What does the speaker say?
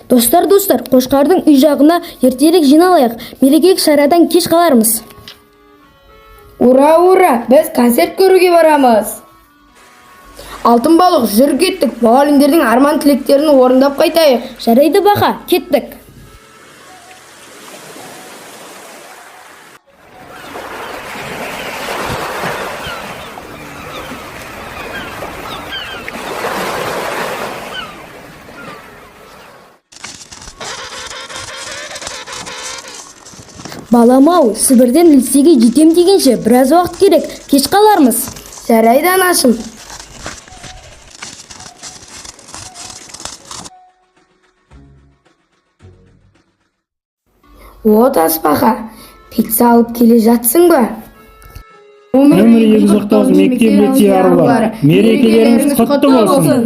Dostlar, Қошқардың үй жағына ертерек жиналайық. Мерекелік шарадан кеш қалармыз. Ура, біз концерт көруге барамыз. Алтын балық, жүр кеттік. Мұғалімдердің арман тілектерін орындап қайтайық. Жарайды бақа, кеттік. Балам-ау, Сібірден лицейге жетем дегенше біраз уақыт керек, кеш қалармыз. Жарайды анашым. О, Тасбақа, пицца алып келе жатсың ба? Өмір егі жоқтауыз мектеп лицей арулары. Мерекелеріңіз құтты болсын.